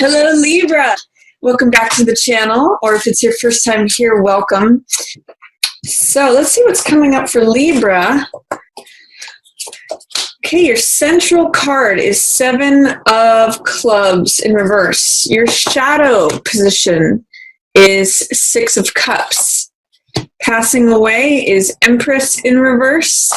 Hello, Libra. Welcome back to the channel, or if it's your first time here, welcome. So let's see what's coming up for Libra. Okay, your central card is 7 of Clubs in reverse. Your shadow position is 6 of Cups. Passing away is Empress in reverse.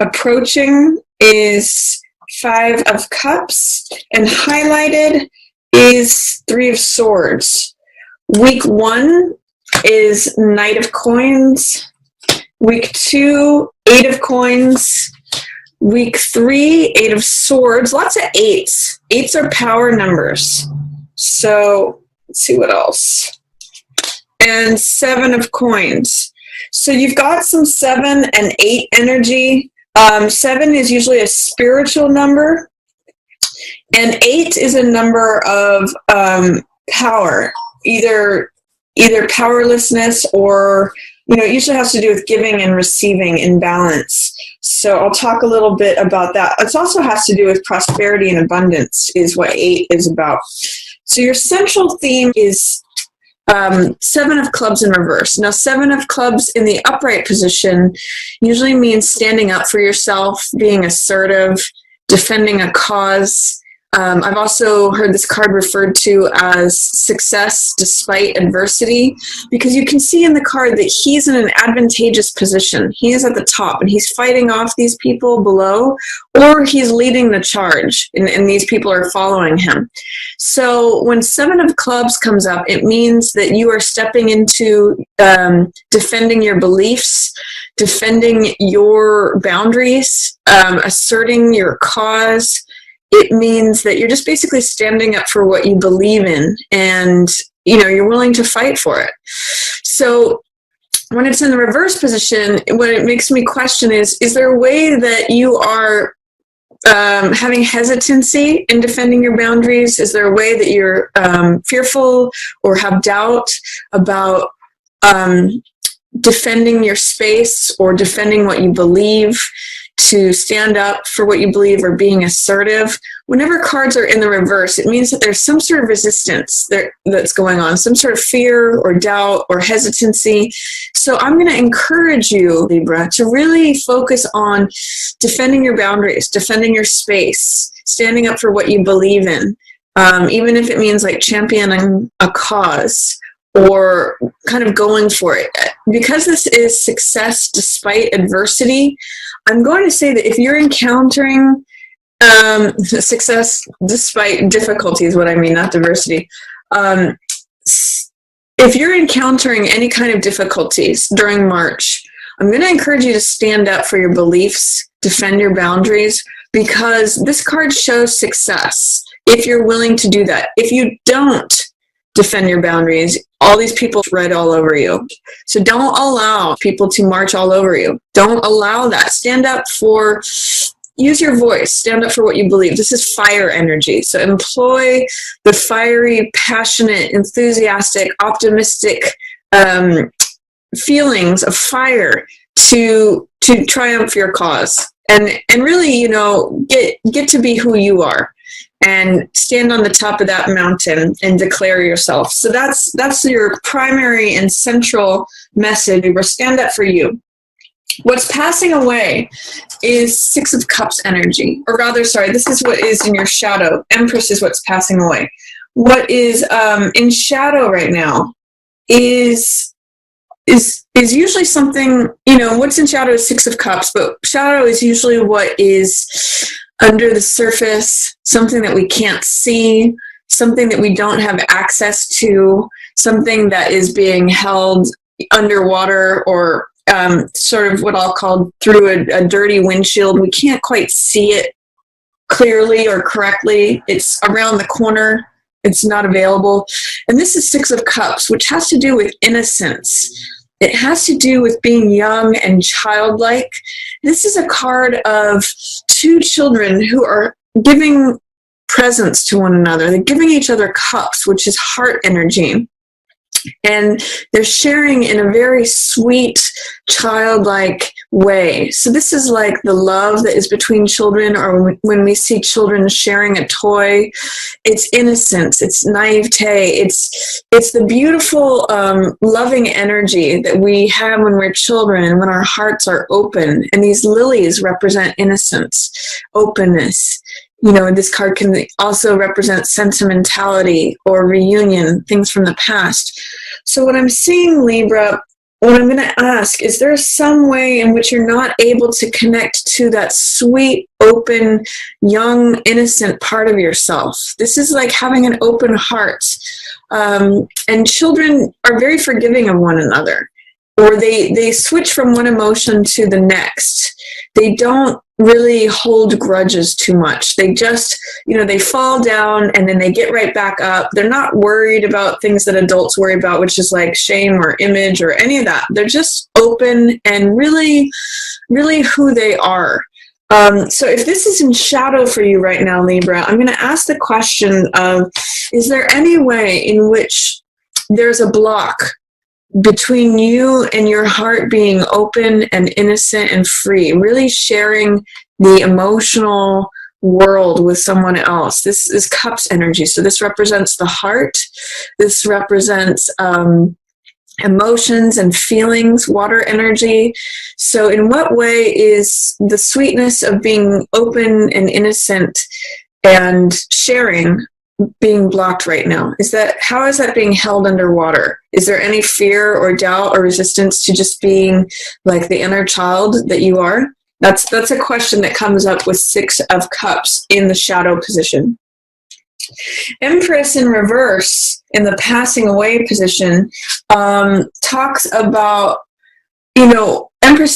Approaching is 5 of Cups. And highlighted is 3 of Swords. Week 1 is Knight of Coins. Week 2, 8 of Coins. Week 3, 8 of Swords. Lots of 8s. 8s are power numbers. So let's see what else. And 7 of Coins. So you've got some 7 and 8 energy. 7 is usually a spiritual number. And 8 is a number of power, either powerlessness or, it usually has to do with giving and receiving in balance. So I'll talk a little bit about that. It also has to do with prosperity and abundance is what 8 is about. So your central theme is 7 of Clubs in reverse. Now, 7 of Clubs in the upright position usually means standing up for yourself, being assertive, defending a cause. I've also heard this card referred to as success despite adversity, because you can see in the card that he's in an advantageous position. He is at the top and he's fighting off these people below, or he's leading the charge and these people are following him. So when 7 of Clubs comes up, it means that you are stepping into defending your beliefs, defending your boundaries, asserting your cause. It means that you're just basically standing up for what you believe in, and you're willing to fight for it. So when it's in the reverse position, what it makes me question is there a way that you are having hesitancy in defending your boundaries? Is there a way that you're fearful or have doubt about defending your space or defending what you believe, to stand up for what you believe, or being assertive? Whenever cards are in the reverse, it means that there's some sort of resistance that's going on, some sort of fear or doubt or hesitancy. So I'm going to encourage you, Libra, to really focus on defending your boundaries, defending your space, standing up for what you believe in, even if it means like championing a cause or kind of going for it. Because this is success despite adversity, I'm going to say that if you're encountering success despite difficulty is what I mean, not diversity. If you're encountering any kind of difficulties during March, I'm going to encourage you to stand up for your beliefs, defend your boundaries, because this card shows success if you're willing to do that. If you don't defend your boundaries, all these people tread all over you. So don't allow people to march all over you. Don't allow that. Stand up for, use your voice, stand up for what you believe. This is fire energy. So employ the fiery, passionate, enthusiastic, optimistic feelings of fire to triumph your cause. And really, get to be who you are. And stand on the top of that mountain and declare yourself. So that's your primary and central message. We're stand up for you. What's passing away is 6 of Cups energy. Or rather, sorry, this is what is in your shadow. Empress is what's passing away. What is in shadow right now is usually something, what's in shadow is 6 of Cups, but shadow is usually what is under the surface, something that we can't see, something that we don't have access to, something that is being held underwater, or sort of what I'll call through a dirty windshield. We can't quite see it clearly or correctly. It's around the corner. It's not available. And this is 6 of Cups, which has to do with innocence. It has to do with being young and childlike. This is a card of 2 children who are giving presents to one another. They're giving each other cups, which is heart energy. And they're sharing in a very sweet, childlike way. So this is like the love that is between children, or when we see children sharing a toy. It's innocence, it's naivete, it's the beautiful loving energy that we have when we're children, when our hearts are open. And these lilies represent innocence, openness. You know, this card can also represent sentimentality or reunion, things from the past. So what I'm seeing, Libra, what I'm going to ask, is there some way in which you're not able to connect to that sweet, open, young, innocent part of yourself? This is like having an open heart. And children are very forgiving of one another, or they switch from one emotion to the next. They don't really hold grudges too much. They just, you know, they fall down and then they get right back up. They're not worried about things that adults worry about, which is like shame or image or any of that. They're just open and really, really who they are. So if this is in shadow for you right now, Libra, I'm going to ask the question of, is there any way in which there's a block between you and your heart being open and innocent and free, really sharing the emotional world with someone else? This is Cups energy. So this represents the heart. This represents emotions and feelings, water energy. So in what way is the sweetness of being open and innocent and sharing being blocked right now? How is that being held underwater? Is there any fear or doubt or resistance to just being like the inner child that you are? That's a question that comes up with Six of Cups in the shadow position. Empress in reverse in the passing away position talks about, you know, Empress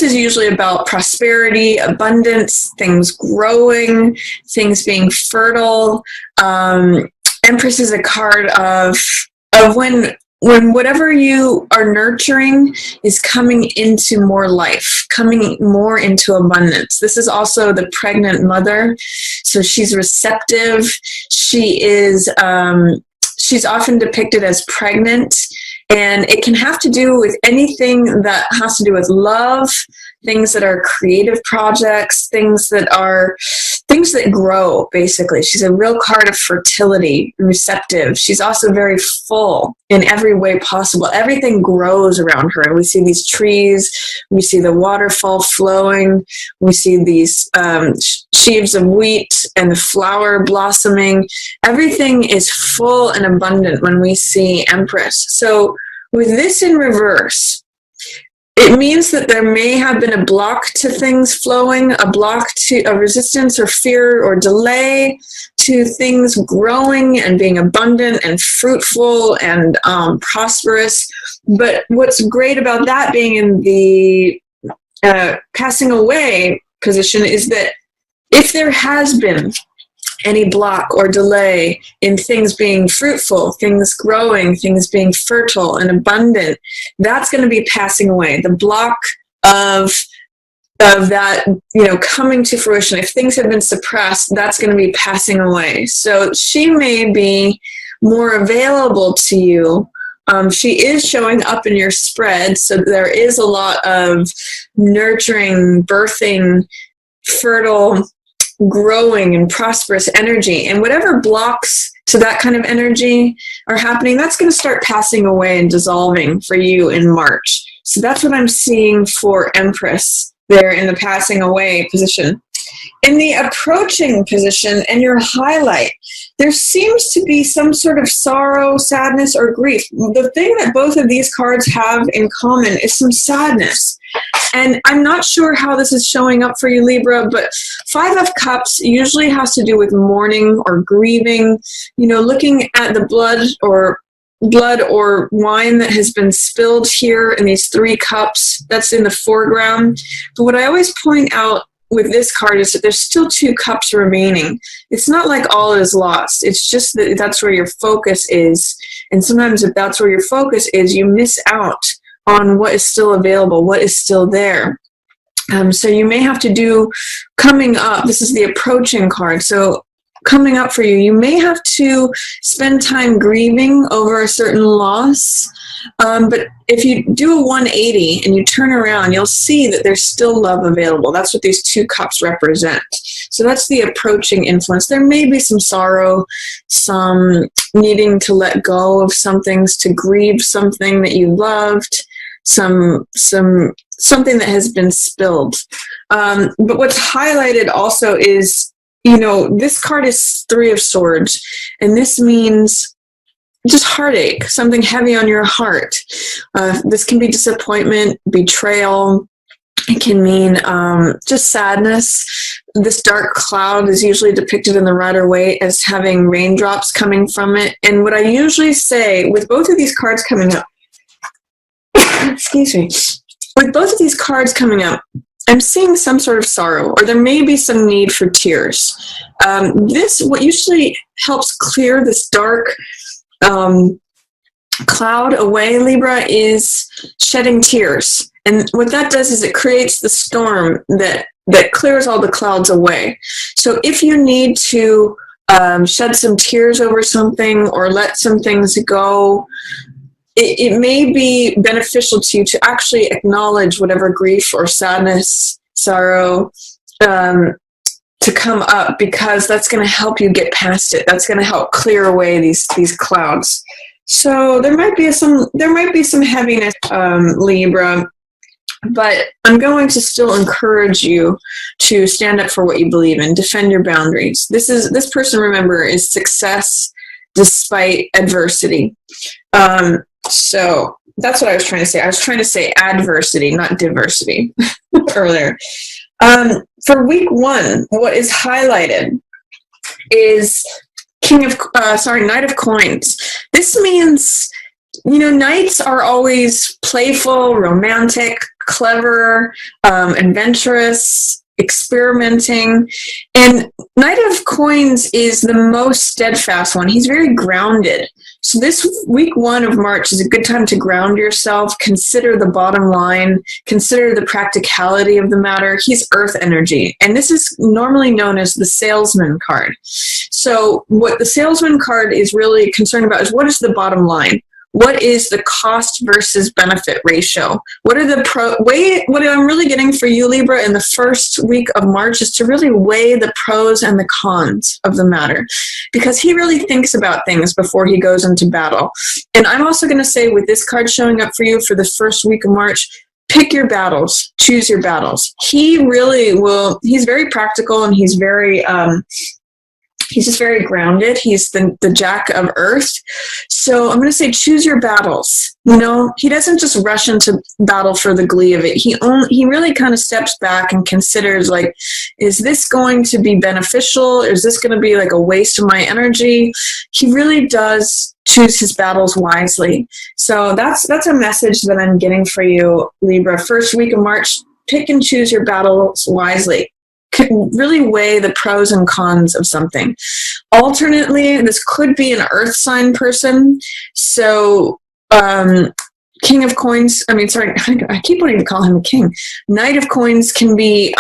is usually about prosperity, abundance, things growing, things being fertile. Empress is a card of when whatever you are nurturing is coming into more life, coming more into abundance. This is also the pregnant mother, so she's receptive. She's often depicted as pregnant, and it can have to do with anything that has to do with love, things that are creative projects, things that grow, basically. She's a real card of fertility, receptive. She's also very full in every way possible. Everything grows around her. And we see these trees, we see the waterfall flowing, we see these sheaves of wheat and the flower blossoming. Everything is full and abundant when we see Empress. So with this in reverse, it means that there may have been a block to things flowing, a block to a resistance or fear or delay to things growing and being abundant and fruitful and prosperous. But what's great about that being in the passing away position is that if there has been any block or delay in things being fruitful, things growing, things being fertile and abundant, that's going to be passing away. The block of that, you know, coming to fruition. If things have been suppressed, that's going to be passing away. So she may be more available to you. She is showing up in your spread, so there is a lot of nurturing, birthing, fertile, growing and prosperous energy. And whatever blocks to that kind of energy are happening, that's going to start passing away and dissolving for you in March. So that's what I'm seeing for Empress there in the passing away position. In the approaching position and your highlight, there seems to be some sort of sorrow, sadness, or grief. The thing that both of these cards have in common is some sadness. And I'm not sure how this is showing up for you, Libra, but Five of Cups usually has to do with mourning or grieving, you know, looking at the blood or wine that has been spilled here in these three cups. That's in the foreground. But what I always point out with this card is that there's still two cups remaining. It's not like all is lost. It's just that that's where your focus is. And sometimes if that's where your focus is, you miss out on what is still available, what is still there. So you may have to do, coming up, this is the approaching card. So coming up for you, you may have to spend time grieving over a certain loss. But if you do a 180 and you turn around, you'll see that there's still love available. That's what these 2 cups represent. So that's the approaching influence. There may be some sorrow, some needing to let go of some things, to grieve something that you loved, something that has been spilled. But what's highlighted also is, this card is 3 of Swords, and this means just heartache, something heavy on your heart. This can be disappointment, betrayal. It can mean just sadness. This dark cloud is usually depicted in the Rider-Waite as having raindrops coming from it. And what I usually say with both of these cards coming up, excuse me, with both of these cards coming up, I'm seeing some sort of sorrow, or there may be some need for tears. What usually helps clear this dark cloud away, Libra, is shedding tears. And what that does is it creates the storm that clears all the clouds away. So if you need to shed some tears over something or let some things go, it may be beneficial to you to actually acknowledge whatever grief or sadness, sorrow, to come up, because that's going to help you get past it. That's going to help clear away these clouds. So there might be some heaviness, Libra, but I'm going to still encourage you to stand up for what you believe in, defend your boundaries. This person, remember, is success despite adversity. So that's what I was trying to say. I was trying to say adversity, not diversity earlier. For week 1, what is highlighted is Knight of Coins. This means, knights are always playful, romantic, clever, adventurous, experimenting. And Knight of Coins is the most steadfast one. He's very grounded. So this week 1 of March is a good time to ground yourself, consider the bottom line, consider the practicality of the matter. He's earth energy, and this is normally known as the salesman card. So what the salesman card is really concerned about is, what is the bottom line? What is the cost versus benefit ratio? What I'm really getting for you, Libra, in the first week of March is to really weigh the pros and the cons of the matter, because he really thinks about things before he goes into battle. And I'm also going to say, with this card showing up for you for the first week of March, pick your battles, choose your battles. He really will. He's very practical, and he's just very grounded. He's the Jack of Earth. So I'm going to say, choose your battles. He doesn't just rush into battle for the glee of it. He really kind of steps back and considers, like, is this going to be beneficial? Is this going to be like a waste of my energy? He really does choose his battles wisely. So that's a message that I'm getting for you, Libra. First week of March, pick and choose your battles wisely. Really weigh the pros and cons of something. Alternately, this could be an earth sign person. So King of Coins, I keep wanting to call him a king. Knight of Coins can be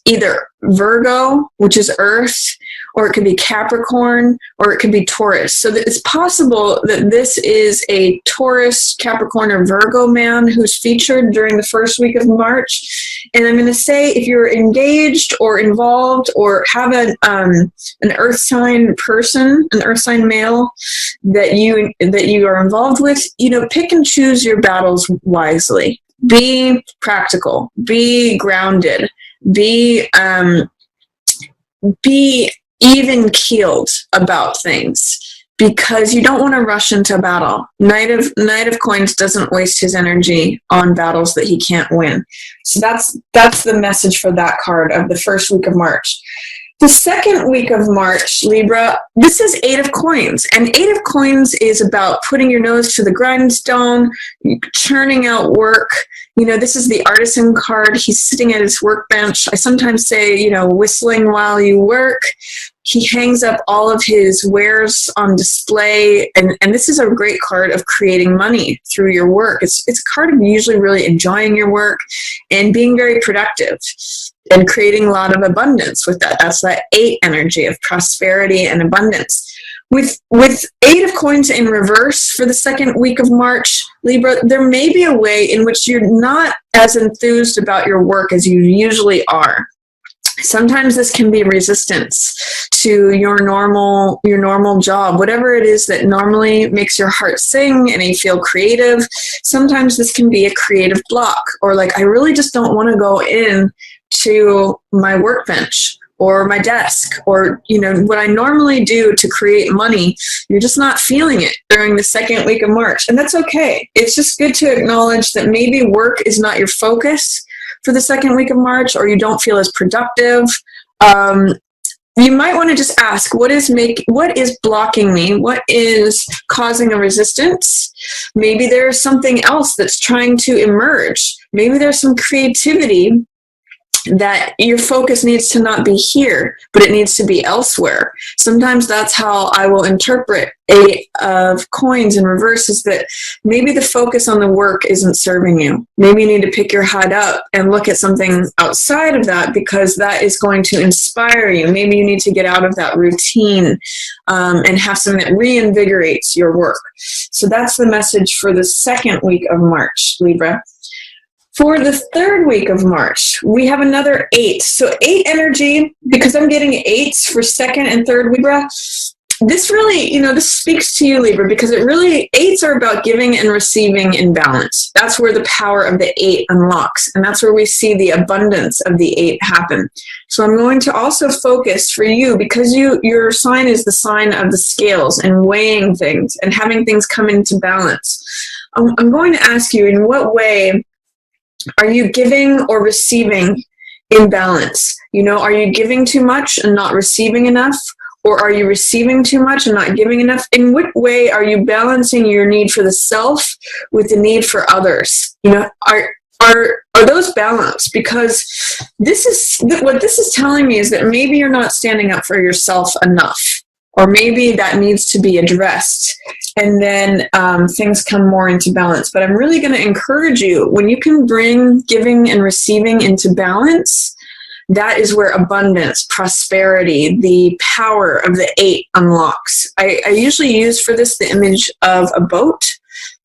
either Virgo, which is earth, or it could be Capricorn, or it could be Taurus. So it's possible that this is a Taurus, Capricorn, or Virgo man who's featured during the first week of March. And I'm going to say, if you're engaged or involved or have an earth sign person, an earth sign male that you are involved with, pick and choose your battles wisely. Be practical. Be grounded. Be even-keeled about things, because you don't want to rush into battle. Knight of Coins doesn't waste his energy on battles that he can't win. So that's the message for that card of the first week of March. The second week of March, Libra, this is 8 of Coins. And 8 of Coins is about putting your nose to the grindstone, churning out work. This is the artisan card. He's sitting at his workbench. I sometimes say, whistling while you work. He hangs up all of his wares on display. And this is a great card of creating money through your work. It's a card of usually really enjoying your work and being very productive and creating a lot of abundance with that. That's that 8 energy of prosperity and abundance. With Eight of Coins in reverse for the second week of March, Libra, there may be a way in which you're not as enthused about your work as you usually are. Sometimes this can be resistance to your normal job, whatever it is that normally makes your heart sing and you feel creative. Sometimes this can be a creative block, or like, I really just don't want to go in to my workbench or my desk, or what I normally do to create money. You're just not feeling it during the second week of March, and that's okay. It's just good to acknowledge that maybe work is not your focus for the second week of March, or you don't feel as productive. You might want to just ask, what is blocking me? What is causing a resistance? Maybe there's something else that's trying to emerge. Maybe there's some creativity that your focus needs to not be here, but it needs to be elsewhere. Sometimes that's how I will interpret Eight of Coins in reverse, is that maybe the focus on the work isn't serving you. Maybe you need to pick your head up and look at something outside of that, because that is going to inspire you. Maybe you need to get out of that routine and have something that reinvigorates your work. So that's the message for the second week of March, Libra. For the third week of March, we have another 8. So 8 energy, because I'm getting 8s for second and third Libra. This really, this speaks to you, Libra, because 8s are about giving and receiving in balance. That's where the power of the 8 unlocks, and that's where we see the abundance of the 8 happen. So I'm going to also focus for you, because your sign is the sign of the scales and weighing things and having things come into balance. I'm going to ask you, in what way are you giving or receiving in balance? Are you giving too much and not receiving enough? Or are you receiving too much and not giving enough? In what way are you balancing your need for the self with the need for others? Are those balanced? Because what this is telling me is that maybe you're not standing up for yourself enough. Or maybe that needs to be addressed, and then things come more into balance. But I'm really going to encourage you, when you can bring giving and receiving into balance, that is where abundance, prosperity, the power of the 8 unlocks. I usually use for this the image of a boat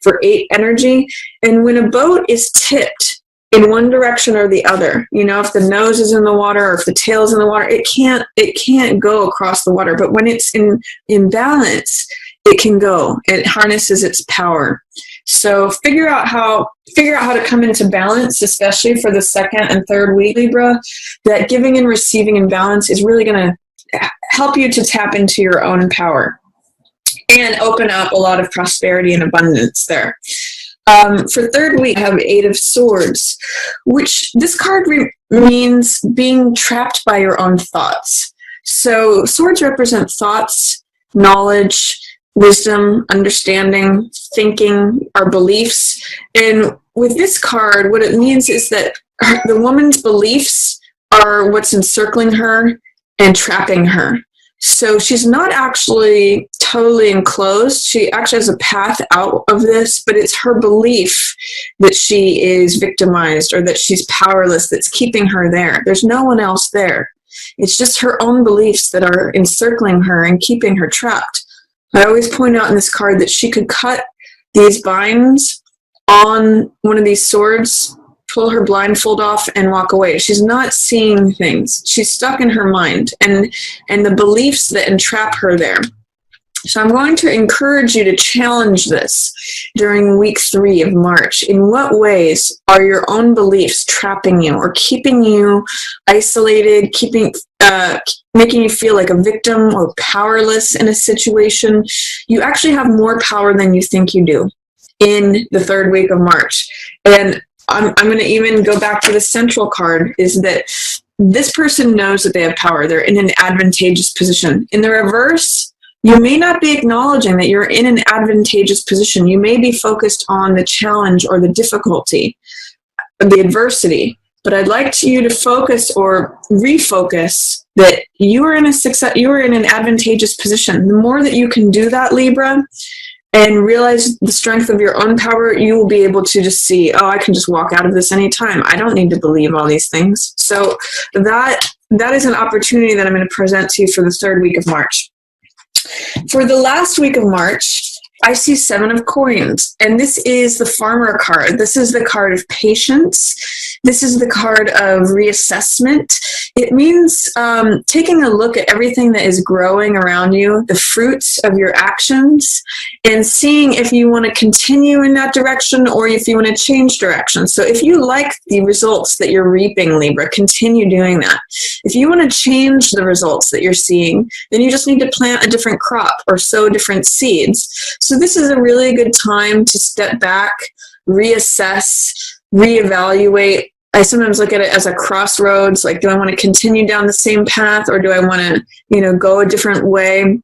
for 8 energy. And when a boat is tipped in one direction or the other, if the nose is in the water or if the tail is in the water, it can't go across the water. But when it's in balance, it can go. It harnesses its power. So figure out how to come into balance, especially for the second and third week, Libra. That giving and receiving in balance is really going to help you to tap into your own power and open up a lot of prosperity and abundance there. For third week, I have 8 of Swords, which this card means being trapped by your own thoughts. So swords represent thoughts, knowledge, wisdom, understanding, thinking, our beliefs. And with this card, what it means is that the woman's beliefs are what's encircling her and trapping her. So she's not actually totally enclosed. She actually has a path out of this, but it's her belief that she is victimized or that she's powerless that's keeping her there. There's no one else there. It's just her own beliefs that are encircling her and keeping her trapped. I always point out in this card that she could cut these binds on one of these swords, pull her blindfold off, and walk away. She's not seeing things. She's stuck in her mind and the beliefs that entrap her there. So I'm going to encourage you to challenge this during week 3 of March. In what ways are your own beliefs trapping you or keeping you isolated, making you feel like a victim or powerless in a situation? You actually have more power than you think you do in the third week of March. And I'm going to even go back to the central card, is that this person knows that they have power. They're in an advantageous position. In the reverse, you may not be acknowledging that you're in an advantageous position. You may be focused on the challenge or the difficulty, the adversity. But I'd like you to focus or refocus that you are in an advantageous position. The more that you can do that, Libra, and realize the strength of your own power, you will be able to just see, oh, I can just walk out of this anytime. I don't need to believe all these things. So that is an opportunity that I'm going to present to you for the third week of March. For the last week of March, I see 7 of coins, and this is the farmer card. This is the card of patience. This is the card of reassessment. It means taking a look at everything that is growing around you, the fruits of your actions, and seeing if you want to continue in that direction or if you want to change direction. So if you like the results that you're reaping, Libra, continue doing that. If you want to change the results that you're seeing, then you just need to plant a different crop or sow different seeds. So this is a really good time to step back, reassess, reevaluate. I sometimes look at it as a crossroads, like, do I want to continue down the same path or do I want to, go a different way?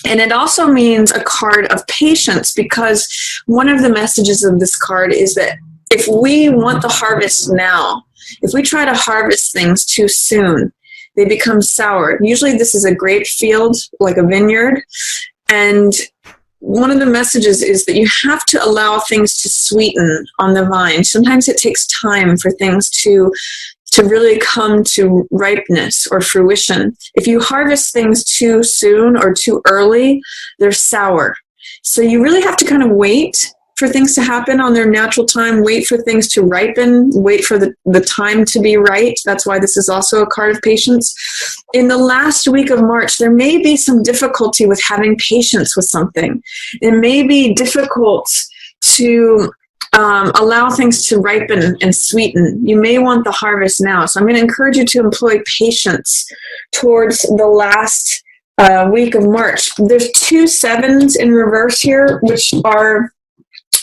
And it also means a card of patience, because one of the messages of this card is that if we want the harvest now, if we try to harvest things too soon, they become sour. Usually this is a grape field, like a vineyard, and one of the messages is that you have to allow things to sweeten on the vine. Sometimes it takes time for things to really come to ripeness or fruition. If you harvest things too soon or too early, they're sour. So you really have to kind of wait for things to happen on their natural time, wait for things to ripen, wait for the time to be right. That's why this is also a card of patience. In the last week of March, there may be some difficulty with having patience with something. It may be difficult to allow things to ripen and sweeten. You may want the harvest now. So I'm going to encourage you to employ patience towards the last week of March. There's 2 7s in reverse here, which are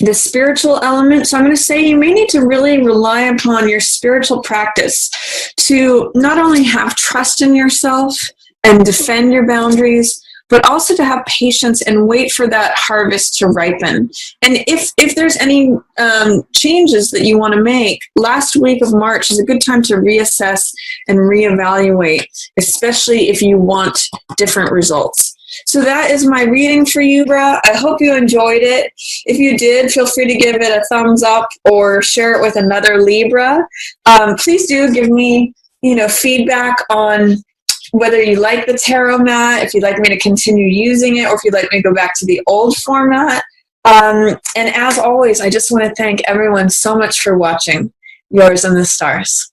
the spiritual element. So I'm going to say you may need to really rely upon your spiritual practice to not only have trust in yourself and defend your boundaries, but also to have patience and wait for that harvest to ripen. And if there's any changes that you want to make, last week of March is a good time to reassess and reevaluate, especially if you want different results. So that is my reading for you, Libra. I hope you enjoyed it. If you did, feel free to give it a thumbs up or share it with another Libra. Please do give me, feedback on whether you like the tarot mat, if you'd like me to continue using it, or if you'd like me to go back to the old format. And as always, I just want to thank everyone so much for watching. Yours in the stars.